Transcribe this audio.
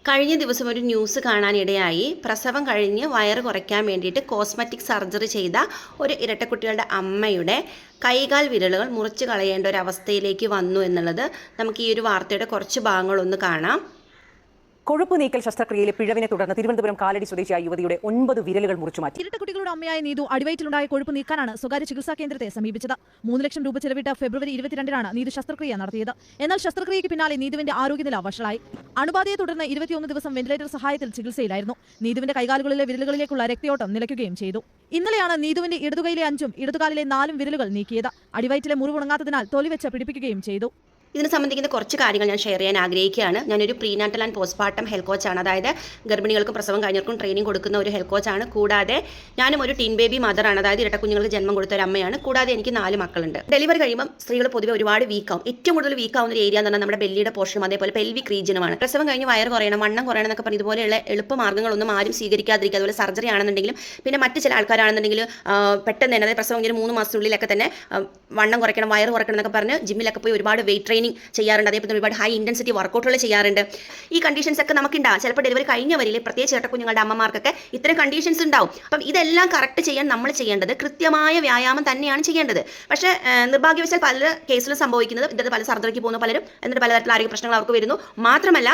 കഴിഞ്ഞ ദിവസം ഒരു ന്യൂസ് കാണാനിടയായി. പ്രസവം കഴിഞ്ഞ് വയറ് കുറയ്ക്കാൻ വേണ്ടിയിട്ട് കോസ്മെറ്റിക് സർജറി ചെയ്ത ഒരു ഇരട്ടക്കുട്ടികളുടെ അമ്മയുടെ കൈകാൽ വിരലുകൾ മുറിച്ച് കളയേണ്ട ഒരു അവസ്ഥയിലേക്ക് വന്നു എന്നുള്ളത് നമുക്ക് ഈ ഒരു വാർത്തയുടെ കുറച്ച് ഭാഗങ്ങളൊന്ന് കാണാം. കൊഴുപ്പ് നീക്കൽ ശസ്ത്രക്രിയയിലെ പിഴവിനെ തുടർന്ന് തിരുവനന്തപുരം കാലടി സ്വദേശിയായ യുവതിയുടെ 9 വിരലുകൾ മുറിച്ചുമാറ്റി. ഇരട്ടക്കുട്ടികളുടെ അമ്മയായ നീതു അടിവയറ്റിലുണ്ടായ കൊഴുപ്പ് നീക്കാനാണ് സ്വകാര്യ ചികിത്സാ കേന്ദ്രത്തെ സമീപിച്ചത്. 3 ലക്ഷം രൂപ ചെലവിട്ട് ഫെബ്രുവരി 22-നാണ് നീതു ശസ്ത്രക്രിയ നടത്തിയത്. എന്നാൽ ശസ്ത്രക്രിയയ്ക്ക് പിന്നാലെ നീതുവിന്റെ ആരോഗ്യനില വഷളായി. അണുബാധയെ തുടർന്ന് 21 ദിവസം വെന്റിലേറ്റർ സഹായത്തിൽ ചികിത്സയിലായിരുന്നു. നീതുവിന്റെ കൈകാലുകളിലെ വിരലുകളിലേക്കുള്ള രക്തയോട്ടം നിലയ്ക്കുകയും ചെയ്തു. ഇന്നലെയാണ് നീതുവിന്റെ ഇടതുകൈയിലെ 5ഉം ഇടതുകാലിലെ 4 വിരലുകൾ നീക്കിയത്. അടിവയറ്റിലെ മുറിവുണങ്ങാത്തതിനാൽ തൊലിവെച്ച് പിടിപ്പിക്കുകയും ചെയ്തു. ഇതിനെ സംബന്ധിക്കുന്ന കുറച്ച് കാര്യങ്ങൾ ഞാൻ ഷെയർ ചെയ്യാൻ ആഗ്രഹിക്കുകയാണ്. ഞാനൊരു പ്രീനാറ്റൽ ആൻഡ് പോസ്റ്റ്മോർട്ടം ഹെൽത്ത് കോച്ചാണ്. അതായത് ഗർഭിണികൾക്കും പ്രസവം കഴിഞ്ഞവർക്കും ട്രെയിനിങ് കൊടുക്കുന്ന ഒരു ഹെൽത്ത് കോച്ചാണ്. കൂടാതെ ഞാനും ഒരു ടീൻ ബേബി മദറാണ്. അതായത് ഇരട്ടക്കുഞ്ഞുങ്ങൾക്ക് ജന്മം കൊടുത്ത ഒരു അമ്മയാണ്. കൂടാതെ എനിക്ക് 4 മക്കളുണ്ട്. ഡെലിവറി കഴിയുമ്പോൾ സ്ത്രീകൾ പൊതുവെ ഒരുപാട് വീക്കാവും. ഏറ്റവും കൂടുതൽ വീക്കാവുന്ന ഒരു ഏരിയ എന്ന് പറഞ്ഞാൽ നമ്മുടെ ബെല്ലിയുടെ പോർഷനും അതേപോലെ പെൽവിക് റീജിയനുമാണ്. പ്രസവം കഴിഞ്ഞ് വയറ് കുറയണം, വണ്ണം കുറയണം എന്നൊക്കെ പറഞ്ഞ് ഇതുപോലെയുള്ള എളുപ്പമാർഗ്ഗങ്ങളൊന്നും ആരും സ്വീകരിക്കാതിരിക്കുക. അതുപോലെ സർജറി ആണെന്നുണ്ടെങ്കിലും പിന്നെ മറ്റ് ചില ആൾക്കാരാണെന്നുണ്ടെങ്കിൽ പെട്ടെന്ന് തന്നെ, അതായത് പ്രസവം കഴിഞ്ഞ് 3 മാസത്തിനുള്ളിലൊക്കെ തന്നെ വണ്ണം കുറയ്ക്കണം, വയറ് കുറയ്ക്കണം എന്നൊക്കെ പറഞ്ഞ് ജിമ്മിലൊക്കെ പോയി ഒരുപാട് വെയിറ്റ് ട്രെയിനിങ് ചെയ്യാറുണ്ട്. അതേപോലെ ഒരുപാട് ഹൈ ഇൻറ്റൻസിറ്റി വർക്കൗട്ടുകൾ ചെയ്യാറുണ്ട്. ഈ കണ്ടീഷൻസ് ഒക്കെ നമുക്കുണ്ടാകും. ചിലപ്പോൾ ഡെലിവറി കഴിഞ്ഞവരിൽ പ്രത്യേകിച്ച് ഇരട്ടക്കുഞ്ഞുങ്ങളുടെ അമ്മമാർക്കൊക്കെ ഇത്തരം കണ്ടീഷൻസ് ഉണ്ടാവും. അപ്പം ഇതെല്ലാം കറക്റ്റ് ചെയ്യാൻ നമ്മൾ ചെയ്യേണ്ടത് കൃത്യമായ വ്യായാമം തന്നെയാണ് ചെയ്യേണ്ടത്. പക്ഷേ നിർഭാഗ്യവശാൽ പല കേസിലും സംഭവിക്കുന്നത്, ഇന്നത്തെ പല സർജറിക്ക് പോകുന്ന പലരും എന്നിട്ട് പലതരത്തിലുള്ള ആരോഗ്യ പ്രശ്നങ്ങൾ അവർക്ക് വരുന്നു. മാത്രമല്ല